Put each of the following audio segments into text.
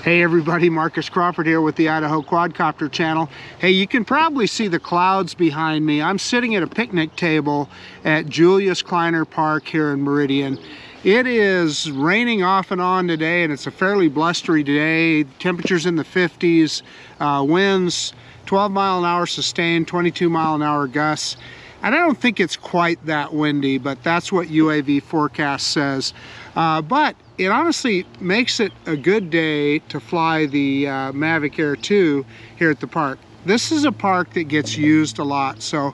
Hey everybody, Marcus Crawford here with the Idaho Quadcopter channel. Hey, you can probably see the clouds behind me. I'm sitting at a picnic table at Julius Kleiner Park here in Meridian. It is raining off and on today, and it's a fairly blustery day. Temperatures in the 50s, winds 12 mile an hour sustained, 22 mile an hour gusts. And I don't think it's quite that windy, but that's what UAV forecast says. But it honestly makes it a good day to fly the Mavic Air 2 here at the park. This is a park that gets used a lot, so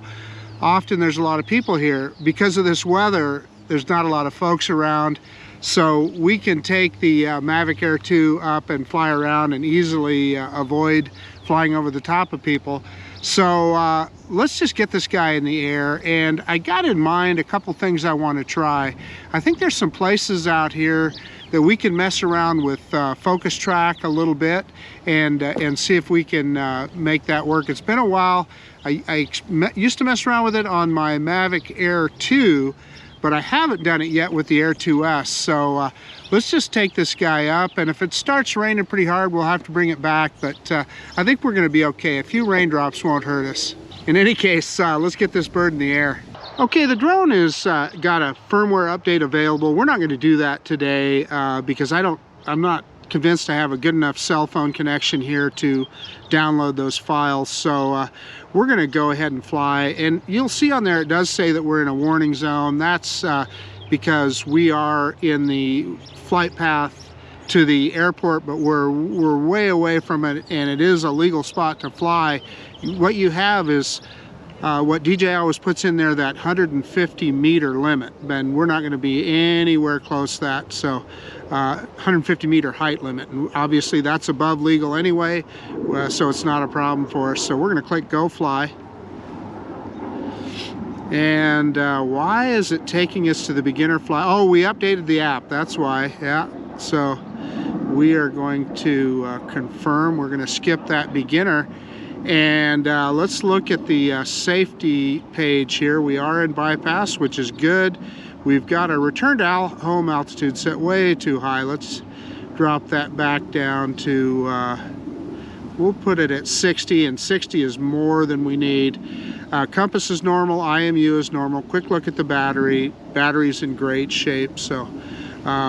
often there's a lot of people here. Because of this weather, there's not a lot of folks around, so we can take the Mavic Air 2 up and fly around and easily avoid flying over the top of people. So let's just get this guy in the air, and I got in mind a couple things I want to try. I think there's some places out here that we can mess around with focus track a little bit and see if we can make that work. It's been a while. I used to mess around with it on my Mavic Air 2, but I haven't done it yet with the Air 2S. So let's just take this guy up, and if it starts raining pretty hard, we'll have to bring it back, but I think we're gonna be okay. A few raindrops won't hurt us. In any case, let's get this bird in the air. Okay, the drone has got a firmware update available. We're not gonna do that today because I'm not convinced I have a good enough cell phone connection here to download those files. So we're gonna go ahead and fly, and you'll see on there it does say that we're in a warning zone. That's because we are in the flight path to the airport, but we're way away from it, and it is a legal spot to fly. What you have is what DJI always puts in there, that 150 meter limit, and we're not going to be anywhere close to that. So 150 meter height limit, and obviously that's above legal anyway, so it's not a problem for us. So we're going to click go fly. And why is it taking us to the beginner fly? Oh, we updated the app, that's why. Yeah, so we are going to confirm. We're going to skip that beginner, and let's look at the safety page here. We are in bypass, which is good. We've got our return to home altitude set way too high. Let's drop that back down to we'll put it at 60, and 60 is more than we need. Compass is normal, IMU is normal. Quick look at the battery. Battery's in great shape, so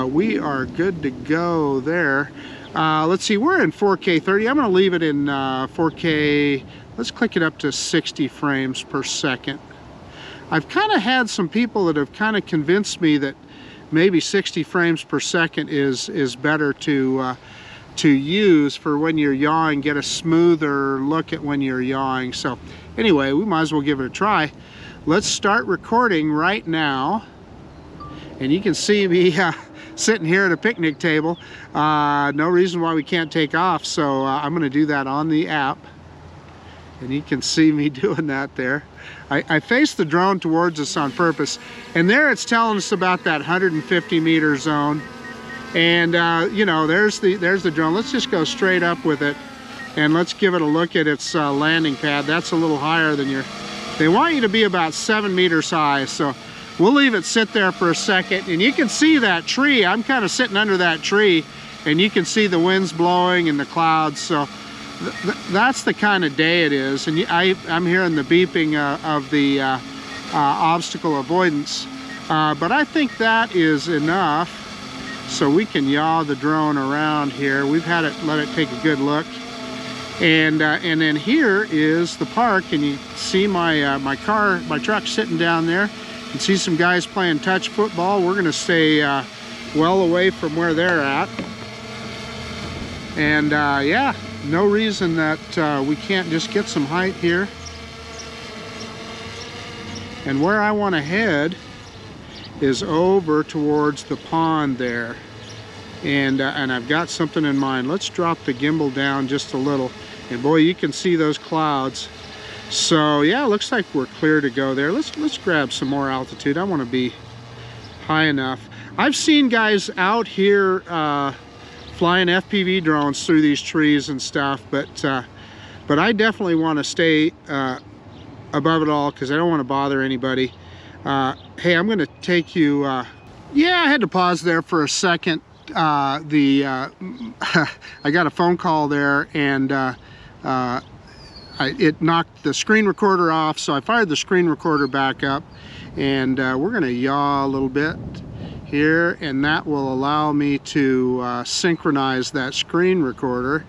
we are good to go there. Let's see, we're in 4K 30. I'm going to leave it in 4K. Let's click it up to 60 frames per second. I've kind of had some people that have kind of convinced me that maybe 60 frames per second is better to use for when you're yawing, get a smoother look at when you're yawing. So anyway, we might as well give it a try. Let's start recording right now, and you can see me sitting here at a picnic table. No reason why we can't take off, so I'm going to do that on the app, and you can see me doing that there. I faced the drone towards us on purpose, and there it's telling us about that 150 meter zone. And you know, there's the drone. Let's just go straight up with it, and let's give it a look at its landing pad. That's a little higher than they want you to be about 7 meters high, so we'll leave it sit there for a second. And you can see that tree. I'm kind of sitting under that tree, and you can see the winds blowing and the clouds. So that's the kind of day it is. And I'm hearing the beeping of the obstacle avoidance, but I think that is enough. So we can yaw the drone around here. We've had it, let it take a good look. And then here is the park, and you see my truck sitting down there. You can see some guys playing touch football. We're gonna stay well away from where they're at. And yeah, no reason that we can't just get some height here. And where I wanna head is over towards the pond there, and I've got something in mind. Let's drop the gimbal down just a little, and boy, you can see those clouds. So yeah, looks like we're clear to go there. Let's grab some more altitude. I want to be high enough. I've seen guys out here flying FPV drones through these trees and stuff, but I definitely want to stay above it all because I don't want to bother anybody. Hey, I'm going to take you, yeah, I had to pause there for a second. I got a phone call there, and it knocked the screen recorder off, so I fired the screen recorder back up, and we're going to yaw a little bit here, and that will allow me to synchronize that screen recorder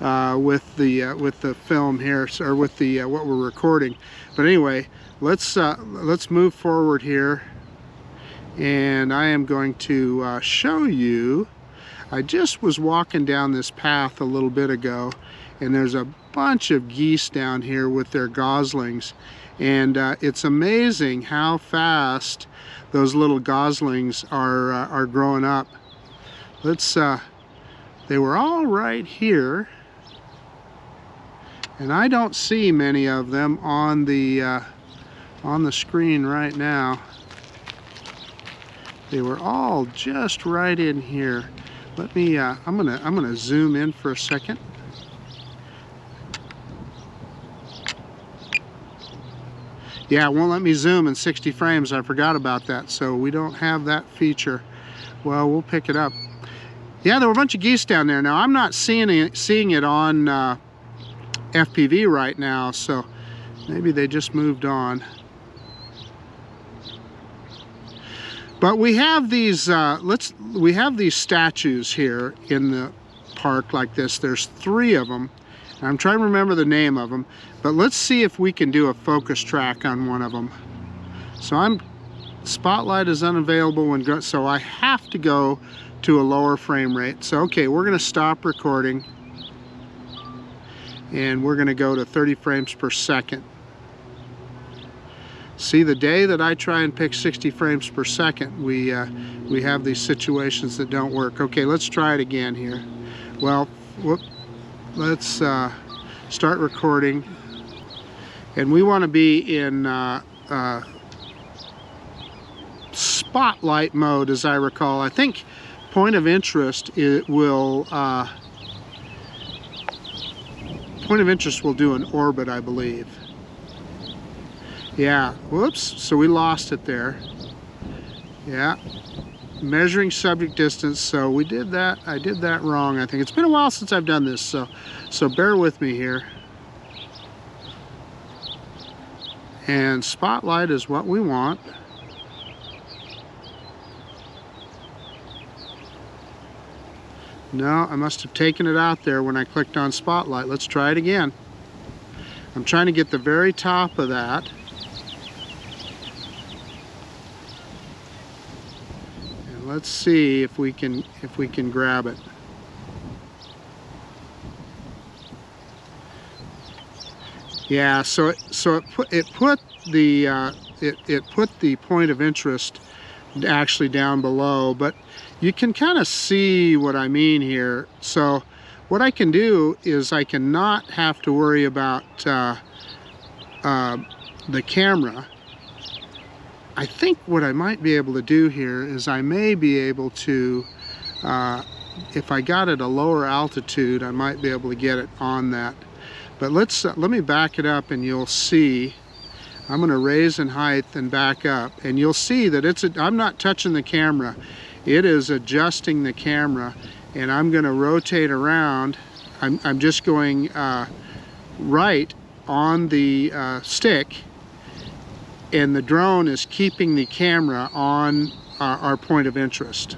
with the film here, or with the what we're recording. But anyway, let's move forward here, and I am going to show you. I just was walking down this path a little bit ago, and there's a bunch of geese down here with their goslings, and it's amazing how fast those little goslings are growing up. They were all right here, and I don't see many of them on the screen right now. They were all just right in here. Let me I'm gonna zoom in for a second. Yeah, it won't let me zoom in 60 frames. I forgot about that, so we don't have that feature. Well, we'll pick it up. Yeah, there were a bunch of geese down there. Now, I'm not seeing it on FPV right now, so maybe they just moved on. But we have these these statues here in the park like this. There's 3 of them. I'm trying to remember the name of them, but let's see if we can do a focus track on one of them. So spotlight is unavailable so I have to go to a lower frame rate. So okay, we're going to stop recording, and we're going to go to 30 frames per second. See, the day that I try and pick 60 frames per second, we have these situations that don't work. Okay, let's try it again here. Well, let's start recording, and we want to be in spotlight mode, as I recall. I think point of interest will do an orbit, I believe. Yeah, whoops, so we lost it there. Yeah, measuring subject distance, so we did that. I did that wrong, I think. It's been a while since I've done this, so bear with me here. And spotlight is what we want. No, I must have taken it out there when I clicked on spotlight. Let's try it again. I'm trying to get the very top of that. And let's see if we can grab it. Yeah, so it put the point of interest actually down below, but you can kind of see what I mean here. So what I can do is I can not have to worry about the camera. I think what I might be able to do here is I may be able to, if I got it a lower altitude, I might be able to get it on that. But let me back it up, and you'll see. I'm going to raise in height and back up, and you'll see that I'm not touching the camera. It is adjusting the camera, and I'm going to rotate around. I'm just going right on the stick, and the drone is keeping the camera on our point of interest.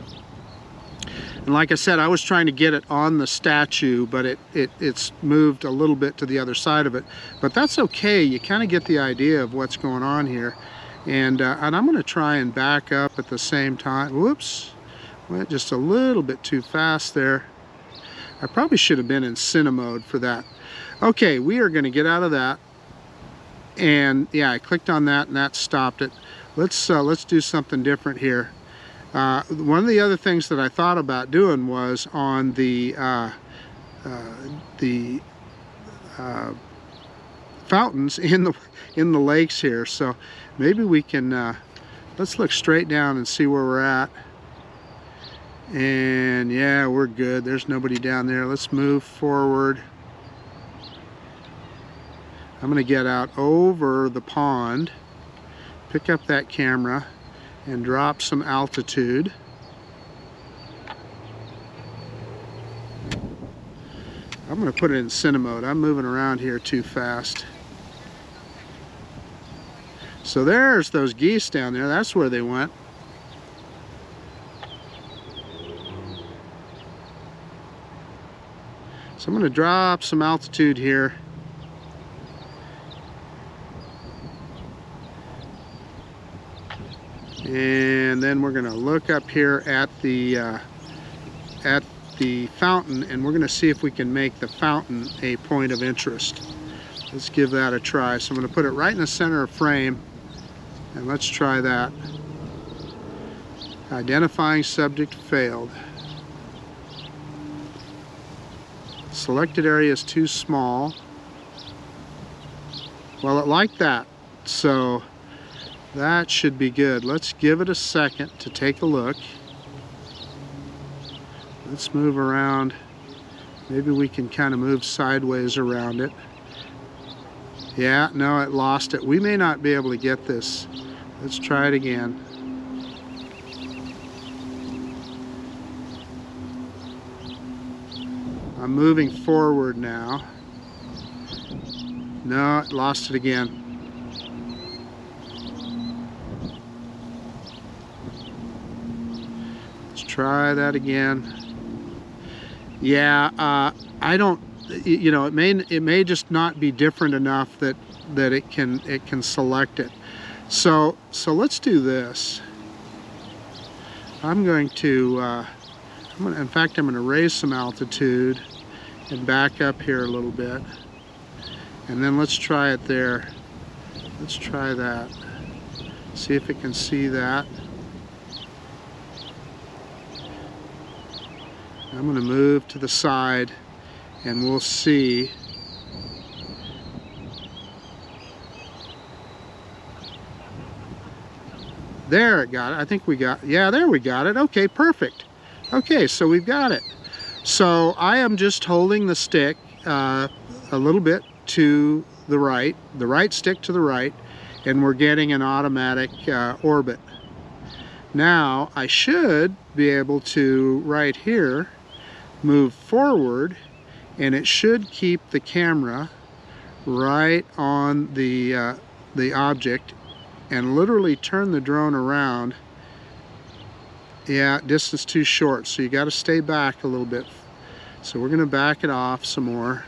And like I said, I was trying to get it on the statue, but it's moved a little bit to the other side of it. But that's okay. You kind of get the idea of what's going on here. And I'm going to try and back up at the same time. Whoops, went just a little bit too fast there. I probably should have been in cine mode for that. Okay, we are going to get out of that. And yeah, I clicked on that and that stopped it. Let's do something different here. One of the other things that I thought about doing was on the fountains in the lakes here. So maybe we can let's look straight down and see where we're at. And yeah, we're good. There's nobody down there. Let's move forward. I'm going to get out over the pond, pick up that camera, and drop some altitude. I'm going to put it in cine mode. I'm moving around here too fast. So there's those geese down there. That's where they went. So I'm going to drop some altitude here. And then we're going to look up here at the fountain, and we're going to see if we can make the fountain a point of interest. Let's give that a try. So I'm going to put it right in the center of frame, and let's try that. Identifying subject failed. Selected area is too small. Well, it liked that, so that should be good. Let's give it a second to take a look. Let's move around. Maybe we can kind of move sideways around it. Yeah, no, it lost it. We may not be able to get this. Let's try it again. I'm moving forward now. No, it lost it again. Let's try that again. Yeah, I don't, you know, it may just not be different enough that it can select it. So let's do this. I'm going to in fact, I'm going to raise some altitude and back up here a little bit, and then let's try it there. Let's try that. See if it can see that. I'm going to move to the side, and we'll see. There, it got it. I think we got, yeah, there we got it. Okay, perfect. Okay, so we've got it. So I am just holding the stick a little bit to the right stick to the right, and we're getting an automatic orbit. Now I should be able to, right here, move forward, and it should keep the camera right on the object and literally turn the drone around. Yeah, distance too short, so you got to stay back a little bit. So we're going to back it off some more.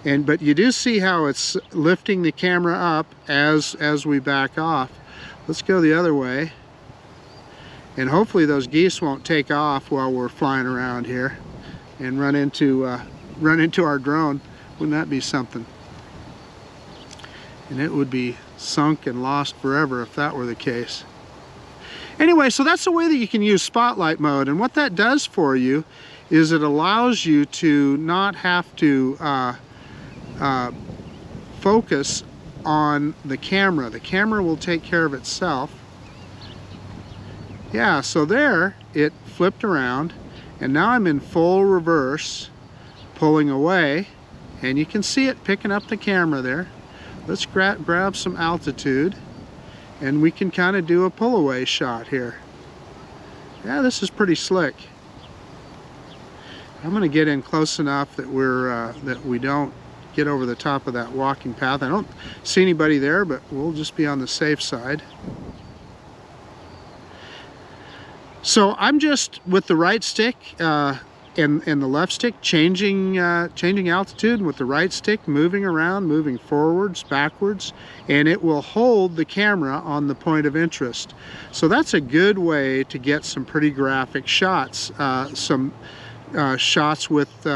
But you do see how it's lifting the camera up as we back off. Let's go the other way. And hopefully those geese won't take off while we're flying around here and run into our drone. Wouldn't that be something? And it would be sunk and lost forever if that were the case. Anyway, so that's the way that you can use spotlight mode, and what that does for you is it allows you to not have to focus on the camera. The camera will take care of itself. Yeah, so there it flipped around, and now I'm in full reverse, pulling away, and you can see it picking up the camera there. Let's grab some altitude, and we can kind of do a pull away shot here. Yeah, this is pretty slick. I'm going to get in close enough that we don't get over the top of that walking path. I don't see anybody there, but we'll just be on the safe side. So I'm just with the right stick and the left stick changing altitude, and with the right stick moving around, moving forwards, backwards, and it will hold the camera on the point of interest. So that's a good way to get some pretty graphic shots, shots with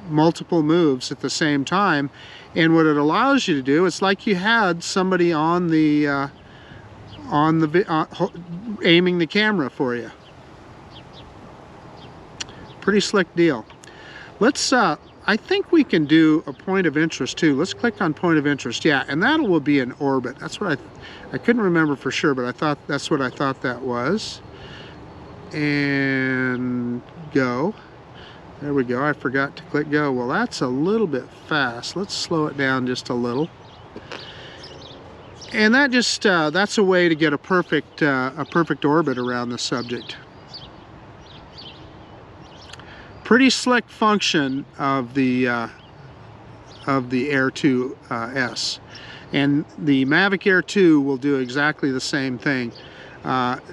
multiple moves at the same time. And what it allows you to do, it's like you had somebody on the aiming the camera for you. Pretty slick deal. Let's I think we can do a point of interest too. Let's click on point of interest. Yeah, and that will be an orbit. That's what I couldn't remember for sure, but I thought that's what I thought that was. And go. There we go. I forgot to click go. Well, that's a little bit fast. Let's slow it down just a little. And that just that's a way to get a perfect orbit around the subject. Pretty slick function of the Air 2S, and the Mavic Air 2 will do exactly the same thing.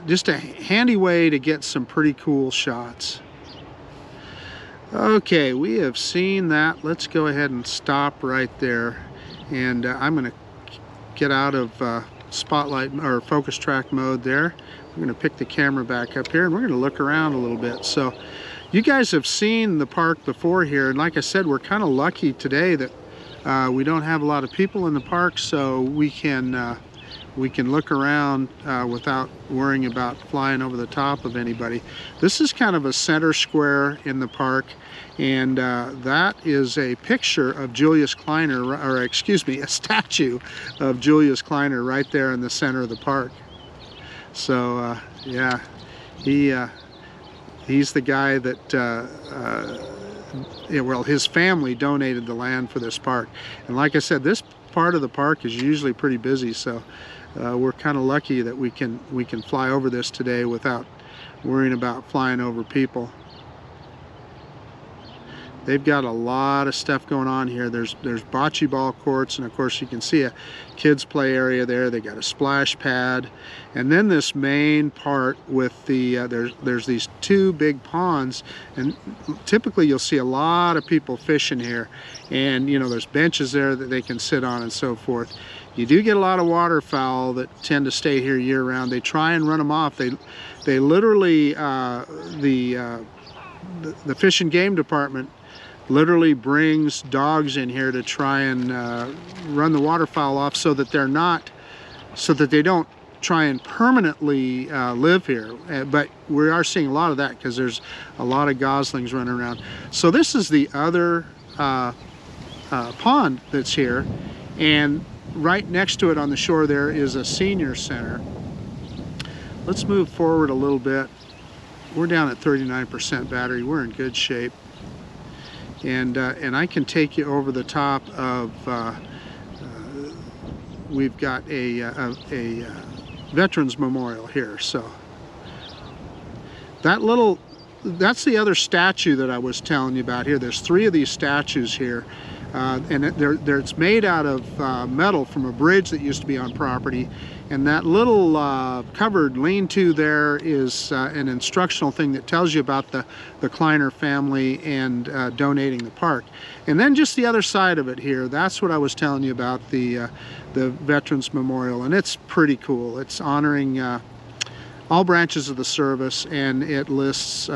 Just a handy way to get some pretty cool shots. Okay, we have seen that. Let's go ahead and stop right there, and I'm going to get out of spotlight or focus track mode there. I'm going to pick the camera back up here, and we're going to look around a little bit. So you guys have seen the park before here, and like I said, we're kind of lucky today that we don't have a lot of people in the park, so we can look around without worrying about flying over the top of anybody. This is kind of a center square in the park, and that is a picture of Julius Kleiner, or excuse me, a statue of Julius Kleiner right there in the center of the park. So yeah, he's the guy that yeah, well, his family donated the land for this park, and like I said, this part of the park is usually pretty busy, so we're kind of lucky that we can fly over this today without worrying about flying over people. They've got a lot of stuff going on here. There's bocce ball courts, and of course you can see a kids play area there. They got a splash pad, and then this main part with the there's these two big ponds, and typically you'll see a lot of people fishing here, and you know, there's benches there that they can sit on and so forth. You do get a lot of waterfowl that tend to stay here year round. They try and run them off. They literally the Fish and Game Department literally brings dogs in here to try and run the waterfowl off, so that they don't try and permanently live here. But we are seeing a lot of that because there's a lot of goslings running around. So this is the other pond that's here, and right next to it on the shore there is a senior center. Let's move forward a little bit. We're down at 39% battery. We're in good shape. And I can take you over the top of, we've got a Veterans Memorial here. So that's the other statue that I was telling you about here. There's 3 of these statues here. And it's made out of metal from a bridge that used to be on property, and that little covered lean-to there is an instructional thing that tells you about the Kleiner family and donating the park. And then just the other side of it here, that's what I was telling you about, the Veterans Memorial, and it's pretty cool. It's honoring all branches of the service, and it lists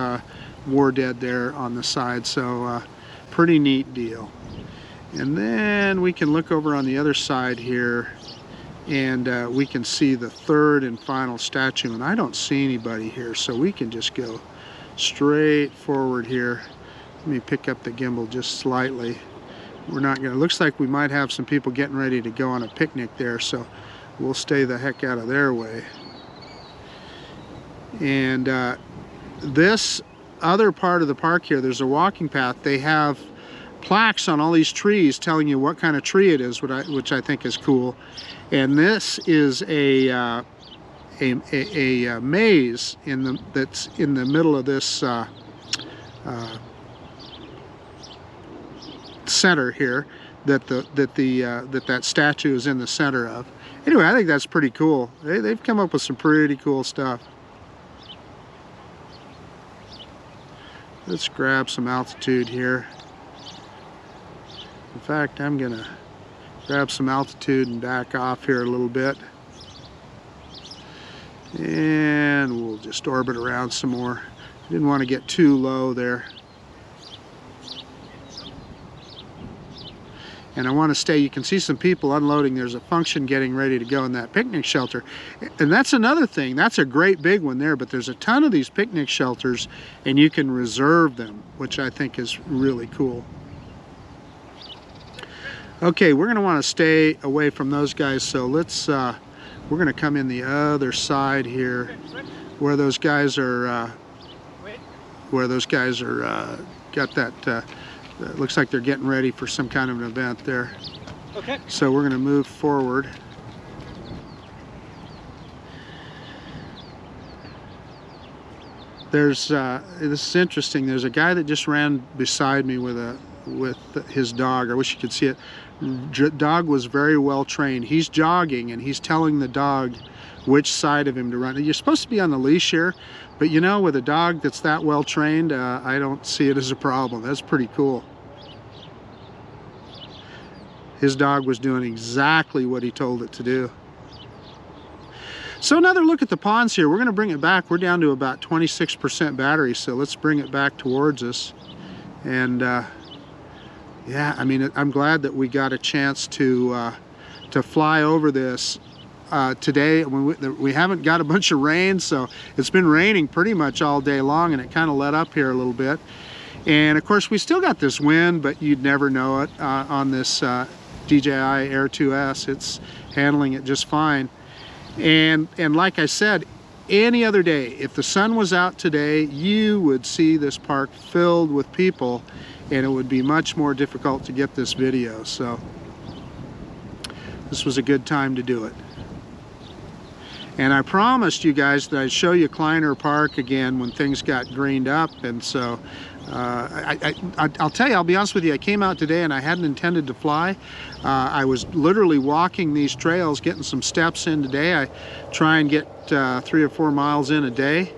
war dead there on the side, so pretty neat deal. And then we can look over on the other side here, and we can see the 3rd and final statue, and I don't see anybody here, so we can just go straight forward here. Let me pick up the gimbal just slightly. We're not gonna, looks like we might have some people getting ready to go on a picnic there, so we'll stay the heck out of their way. And this other part of the park here, there's a walking path. They have plaques on all these trees telling you what kind of tree it is, which I think is cool. And this is a maze that's in the middle of this center here that statue is in the center of. Anyway, I think that's pretty cool. They've come up with some pretty cool stuff. Let's grab some altitude here. In fact, I'm gonna grab some altitude and back off here a little bit. And we'll just orbit around some more. Didn't want to get too low there. And I want to stay, you can see some people unloading. There's a function getting ready to go in that picnic shelter. And that's another thing, that's a great big one there, but there's a ton of these picnic shelters and you can reserve them, which I think is really cool. Okay, we're gonna want to stay away from those guys, so let's, we're gonna come in the other side here where those guys are, got that, looks like they're getting ready for some kind of an event there. Okay. So we're going to move forward. There's this is interesting. There's a guy that just ran beside me with his dog. I wish you could see it. Dog was very well trained. He's jogging and he's telling the dog which side of him to run. You're supposed to be on the leash here, but you know, with a dog that's that well trained, I don't see it as a problem. That's pretty cool. His dog was doing exactly what he told it to do. So another look at the ponds here. We're going to bring it back. We're down to about 26% battery, so let's bring it back towards us. And yeah, I mean, I'm glad that we got a chance to fly over this today. We haven't got a bunch of rain, so it's been raining pretty much all day long, and it kind of let up here a little bit. And of course, we still got this wind, but you'd never know it on this DJI Air 2S. It's handling it just fine. And like I said, any other day, if the sun was out today, you would see this park filled with people, and it would be much more difficult to get this video. So this was a good time to do it. And I promised you guys that I'd show you Kleiner Park again when things got greened up, and so I'll tell you, I'll be honest with you, I came out today and I hadn't intended to fly. I was literally walking these trails, getting some steps in today. I try and get 3 or 4 miles in a day.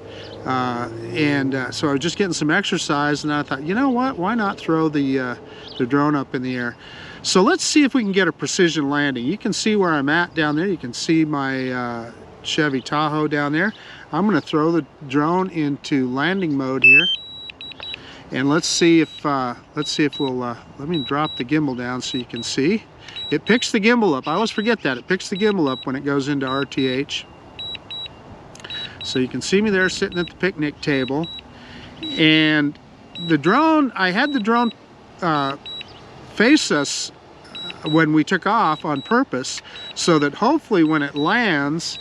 So I was just getting some exercise, and I thought, you know what, why not throw the drone up in the air? So let's see if we can get a precision landing. You can see where I'm at down there. You can see my Chevy Tahoe down there. I'm going to throw the drone into landing mode here. And let's see if we'll, let me drop the gimbal down so you can see. It picks the gimbal up. I always forget that. It picks the gimbal up when it goes into RTH. So you can see me there sitting at the picnic table. And the drone, I had the drone face us when we took off on purpose, so that hopefully when it lands,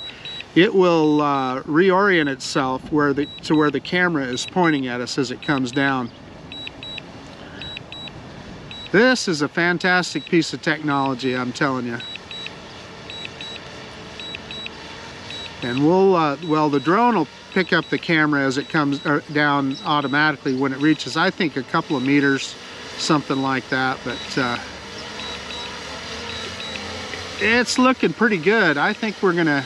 it will reorient itself to where the camera is pointing at us as it comes down. This is a fantastic piece of technology, I'm telling you. And well, the drone will pick up the camera as it comes down automatically when it reaches, I think, a couple of meters, something like that. But it's looking pretty good. I think we're gonna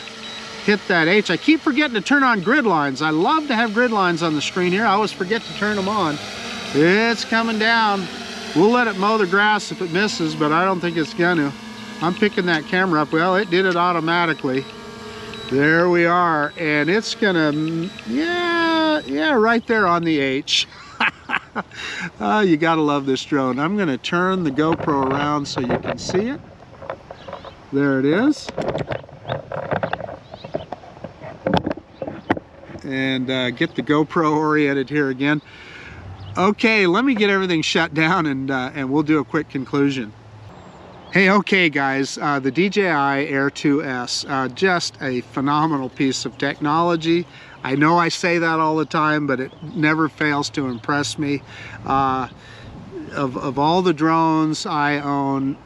hit that H. I keep forgetting to turn on grid lines. I love to have grid lines on the screen here. I always forget to turn them on. It's coming down. We'll let it mow the grass if it misses, but I don't think it's gonna. I'm picking that camera up. Well, it did it automatically. There we are, and it's gonna, yeah, right there on the H. Oh, you gotta love this drone. I'm gonna turn the GoPro around so you can see it. There it is. And get the GoPro oriented here again. Okay, let me get everything shut down, and we'll do a quick conclusion. Hey, okay guys, the DJI Air 2S, just a phenomenal piece of technology. I know I say that all the time, but it never fails to impress me. Of all the drones I own,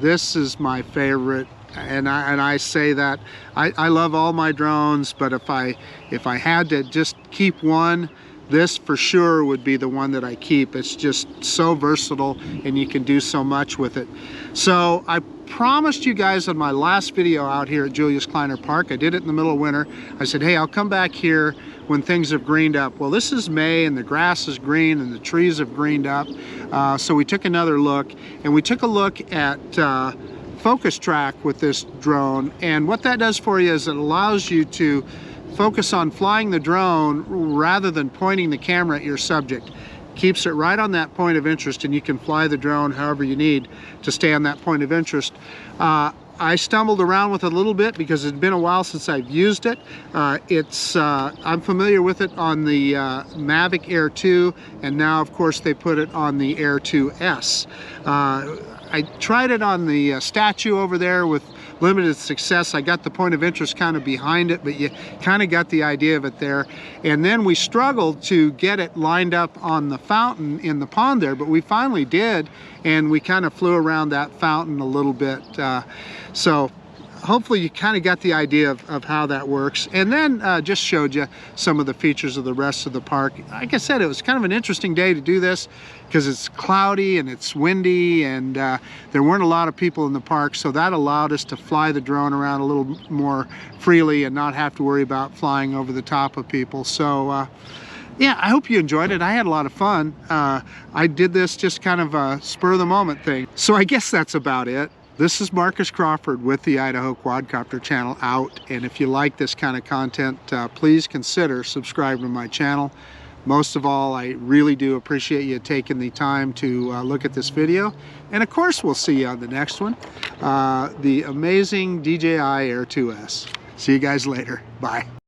this is my favorite. And I say that I love all my drones, but if I had to just keep one, this for sure would be the one that I keep. It's just so versatile, and you can do so much with it. So I promised you guys on my last video out here at Julius Kleiner Park, I did it in the middle of winter. I said, hey, I'll come back here when things have greened up. Well, this is May, and the grass is green, and the trees have greened up. So we took another look, and we took a look at focus track with this drone, and what that does for you is it allows you to focus on flying the drone rather than pointing the camera at your subject. Keeps it right on that point of interest, and you can fly the drone however you need to stay on that point of interest. I stumbled around with it a little bit because it's been a while since I've used it. I'm familiar with it on the Mavic Air 2, and now of course they put it on the Air 2S. I tried it on the statue over there with limited success. I got the point of interest kind of behind it, but you kind of got the idea of it there. And then we struggled to get it lined up on the fountain in the pond there, but we finally did, and we kind of flew around that fountain a little bit. So hopefully you kind of got the idea of how that works, and then just showed you some of the features of the rest of the park. Like I said, it was kind of an interesting day to do this because it's cloudy and it's windy, and there weren't a lot of people in the park, so that allowed us to fly the drone around a little more freely and not have to worry about flying over the top of people. So yeah, I hope you enjoyed it. I had a lot of fun. I did this just kind of a spur of the moment thing. So I guess that's about it. This is Marcus Crawford with the Idaho Quadcopter channel out. And if you like this kind of content, please consider subscribing to my channel. Most of all, I really do appreciate you taking the time to look at this video. And of course, we'll see you on the next one. The amazing DJI Air 2S. See you guys later. Bye.